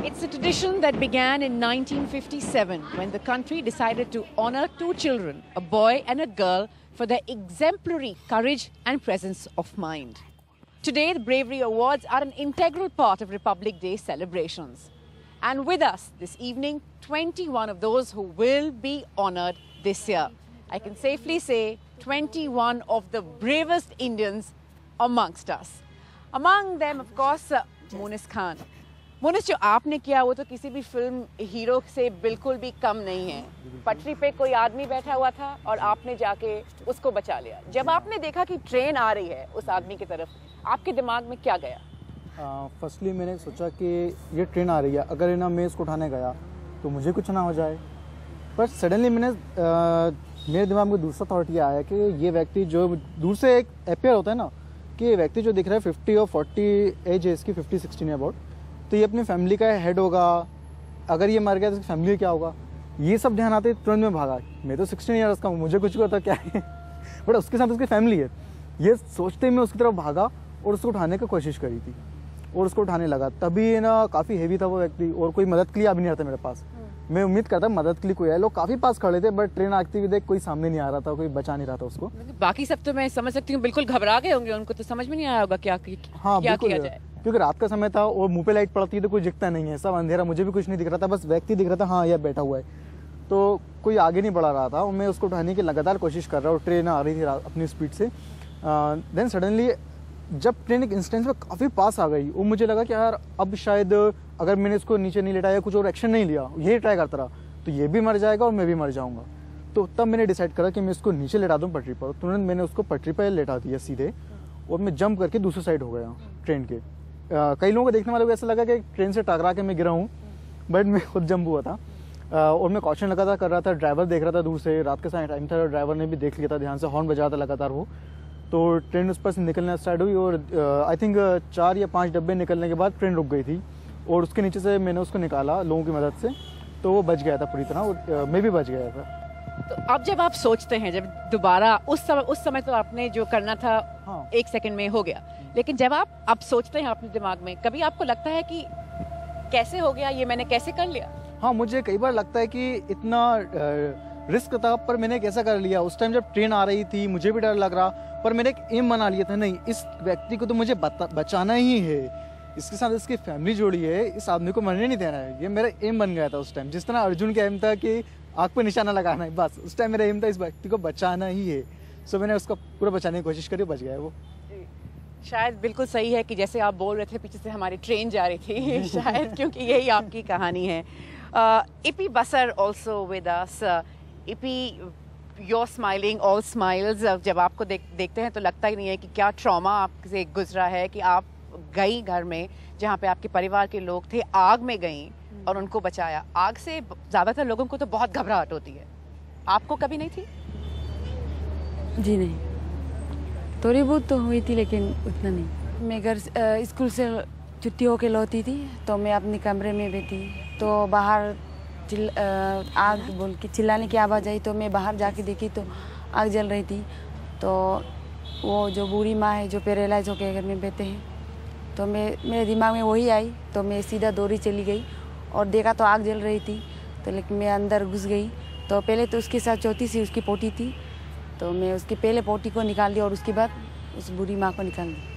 It's a tradition that began in 1957 when the country decided to honor two children, a boy and a girl, for their exemplary courage and presence of mind. Today, the Bravery Awards are an integral part of Republic Day celebrations. And with us this evening, 21 of those who will be honored this year. I can safely say 21 of the bravest Indians amongst us. Among them, of course, Monis Khan. Monis, जो आपने किया वो तो किसी भी film hero से बिल्कुल भी कम नहीं है। पटरी पे कोई आदमी बैठा हुआ था और आपने जाके उसको बचा लिया। जब आपने देखा कि ट्रेन आ रही है उस आदमी की तरफ, आपके दिमाग में क्या गया? फर्स्टली मैंने सोचा कि ये ट्रेन आ रही है, अगर ना मैं इसको उठाने गया तो मुझे कुछ ना हो जाए। पर सडनली मेरे दिमाग में दूसरा थॉट ये आया कि ये व्यक्ति जो दूर से एक अपेयर होता है ना, कि ये व्यक्ति जो दिख रहा है 50 और 40 एज है इसकी, 50-60 ने अबाउट, तो ये अपनी फैमिली का हेड होगा। अगर ये मर गया तो फैमिली का क्या होगा, ये सब ध्यान आते तुरंत में भागा। मैं तो 16 ईयर्स का हूँ, मुझे कुछ पता क्या है बट उसके साथ उसकी फैमिली है। ये सोचते मैं उसकी तरफ भागा और उसको उठाने की कोशिश करी थी और उसको उठाने लगा। तभी ना काफ़ी हेवी था वो व्यक्ति और कोई मदद के लिए आ भी नहीं रहा था मेरे पास। मैं उम्मीद करता मदद के लिए कोई है, लोग काफ़ी पास खड़े थे बट ट्रेन आती हुई देख कोई सामने नहीं आ रहा था, कोई बचा नहीं रहा था उसको। बाकी सब तो मैं समझ सकती हूँ बिल्कुल घबरा गए होंगे, उनको तो समझ में नहीं आया होगा क्या किया जाए। क्योंकि रात का समय था और मुंह पे लाइट पड़ती है तो कोई दिखता नहीं है, सब अंधेरा, मुझे भी कुछ नहीं दिख रहा था, बस व्यक्ति दिख रहा था, हाँ यह बैठा हुआ है। तो कोई आगे नहीं बढ़ा रहा था और मैं उसको उठाने की लगातार कोशिश कर रहा हूँ। ट्रेन आ रही थी अपनी स्पीड से। देन सडनली जब ट्रेन एक इंस्टेंस में काफ़ी पास आ गई और मुझे लगा कि यार अब शायद अगर मैंने इसको नीचे नहीं लेटाया, कुछ और एक्शन नहीं लिया, यही ट्राई करता रहा तो ये भी मर जाएगा और मैं भी मर जाऊँगा। तो तब मैंने डिसाइड करा कि मैं इसको नीचे लेटा दूँ पटरी पर। तुरंत मैंने उसको पटरी पर लेटा दिया सीधे और मैं जंप करके दूसरी साइड हो गया ट्रेन के। कई लोगों को देखने वालों को ऐसा लगा कि ट्रेन से टकरा के मैं गिरा हूँ, बट मैं खुद जंप हुआ था। और मैं कॉशन लगातार कर रहा था, ड्राइवर देख रहा था दूर से, रात के समय टाइम था, ड्राइवर ने भी देख लिया था, ध्यान से हॉर्न बजा रहा था लगातार वो। तो ट्रेन उस पर से निकलना स्टार्ट हुई और आई थिंक 4 या 5 डब्बे निकलने के बाद ट्रेन रुक गई थी और उसके नीचे से मैंने उसको निकाला लोगों की मदद से, तो वो बच गया था पूरी तरह और मैं भी बच गया था। तो अब जब आप सोचते हैं, जब दोबारा उस समय तो आपने जो करना था हाँ। 1 सेकंड में हो गया, लेकिन जब आप अब सोचते हैं अपने दिमाग में, कभी आपको लगता है कि कैसे हो गया ये, मैंने कैसे कर लिया? हाँ, मुझे कई बार लगता है कि इतना रिस्क था पर मैंने कैसा कर लिया। उस टाइम जब ट्रेन आ रही थी मुझे भी डर लग रहा, पर मैंने एक एम बना लिया था, नहीं इस व्यक्ति को तो मुझे बचाना ही है, इसके साथ इसकी फैमिली जोड़ी है, इस आदमी को मरने नहीं देना है। ये मेरा एम बन गया था उस टाइम। जिस तरह अर्जुन का एम था कि आँख पे निशाना लगाना है, बस उस टाइम मेरा एम था इस व्यक्ति को बचाना ही है। सो मैंने उसको पूरा बचाने की कोशिश करी, बच गया वो। शायद बिल्कुल सही है कि जैसे आप बोल रहे थे पीछे से हमारी ट्रेन जा रही थी शायद क्योंकि यही आपकी कहानी है। इपी बसर also with us. EP, your smiling, all smiles. जब आपको देखते हैं तो लगता ही नहीं है कि क्या ट्रॉमा आपसे गुजरा है कि आप गई घर में जहाँ पे आपके परिवार के लोग थे, आग में गई और उनको बचाया। आग से ज़्यादातर लोगों को तो बहुत घबराहट होती है, आपको कभी नहीं थी? जी नहीं, थोड़ी बहुत तो हुई थी लेकिन उतना नहीं। मैं घर स्कूल से छुट्टी होके लौटी थी तो मैं अपने कमरे में बैठी तो बाहर आग बोल के चिल्लाने की आवाज़ आई, तो मैं बाहर जाके देखी तो आग जल रही थी। तो वो जो बूढ़ी माँ है जो पैरालाइज होकर घर में बैठे हैं, तो मेरे दिमाग में वही आई, तो मैं सीधा दौड़ी चली गई और देखा तो आग जल रही थी। तो लेकिन मैं अंदर घुस गई, तो पहले तो उसके साथ चौथी सी उसकी पोटी थी, तो मैं उसकी पहले पोटी को निकाल दी और उसके बाद उस बूढ़ी माँ को निकाल दी।